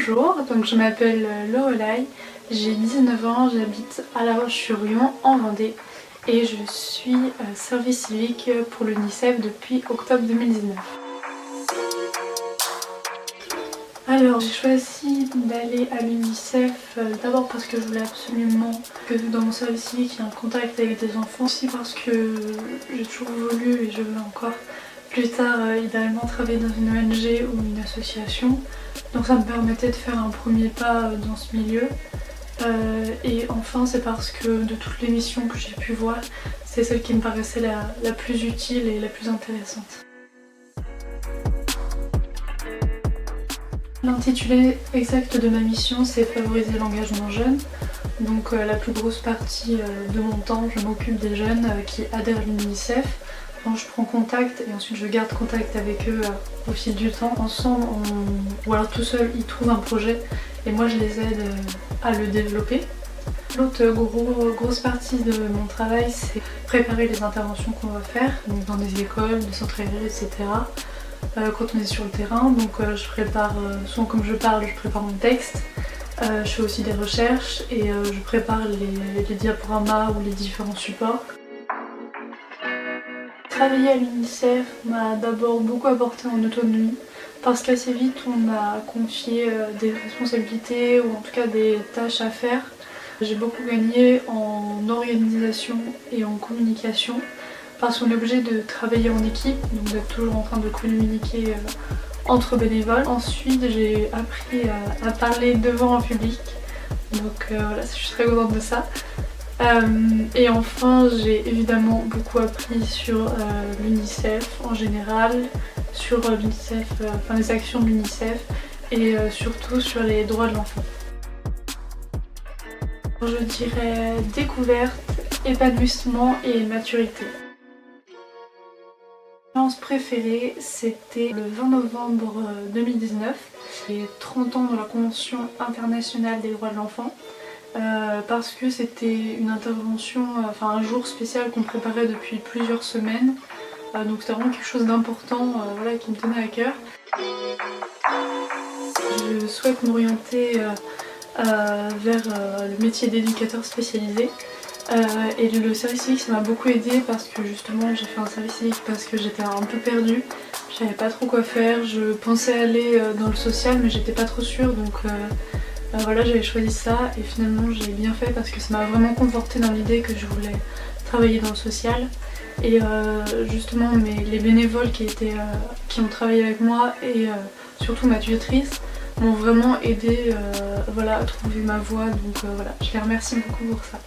Bonjour, donc je m'appelle Lorelai, j'ai 19 ans, j'habite à La Roche-sur-Yon en Vendée et je suis service civique pour l'UNICEF depuis octobre 2019. Alors j'ai choisi d'aller à l'UNICEF d'abord parce que je voulais absolument que dans mon service civique il y ait un contact avec des enfants, aussi parce que j'ai toujours voulu et je veux encore plus tard idéalement travailler dans une ONG ou une association. Donc ça me permettait de faire un premier pas dans ce milieu. Et enfin c'est parce que de toutes les missions que j'ai pu voir, c'est celle qui me paraissait la plus utile et la plus intéressante. L'intitulé exact de ma mission c'est favoriser l'engagement jeune. Donc la plus grosse partie de mon temps je m'occupe des jeunes qui adhèrent à l'UNICEF. Je prends contact et ensuite je garde contact avec eux au fil du temps. Ensemble, ou alors tout seul, ils trouvent un projet et moi je les aide à le développer. L'autre grosse partie de mon travail, c'est préparer les interventions qu'on va faire, donc dans des écoles, des centres aérés, etc. Quand on est sur le terrain, donc je prépare, souvent comme je parle, je prépare mon texte. Je fais aussi des recherches et je prépare les diaporamas ou les différents supports. Travailler à l'UNICEF m'a d'abord beaucoup apporté en autonomie parce qu'assez vite on m'a confié des responsabilités ou en tout cas des tâches à faire. J'ai beaucoup gagné en organisation et en communication parce qu'on est obligé de travailler en équipe, donc d'être toujours en train de communiquer entre bénévoles. Ensuite j'ai appris à parler devant un public, donc voilà, je suis très contente de ça. Et enfin j'ai évidemment beaucoup appris sur l'UNICEF en général, sur l'UNICEF, les actions de l'UNICEF et surtout sur les droits de l'enfant. Je dirais découverte, épanouissement et maturité. Mon expérience préférée c'était le 20 novembre 2019, les 30 ans de la Convention internationale des droits de l'enfant. Parce que c'était une intervention, un jour spécial qu'on préparait depuis plusieurs semaines. Donc c'était vraiment quelque chose d'important voilà, qui me tenait à cœur. Je souhaite m'orienter vers le métier d'éducateur spécialisé. Et le service civique ça m'a beaucoup aidé parce que justement j'ai fait un service civique parce que j'étais un peu perdue. Je savais pas trop quoi faire, je pensais aller dans le social mais j'étais pas trop sûre donc voilà, j'avais choisi ça et finalement j'ai bien fait parce que ça m'a vraiment confortée dans l'idée que je voulais travailler dans le social. Et justement les bénévoles qui ont travaillé avec moi et surtout ma tutrice m'ont vraiment aidé voilà, à trouver ma voie, donc voilà, je les remercie beaucoup pour ça.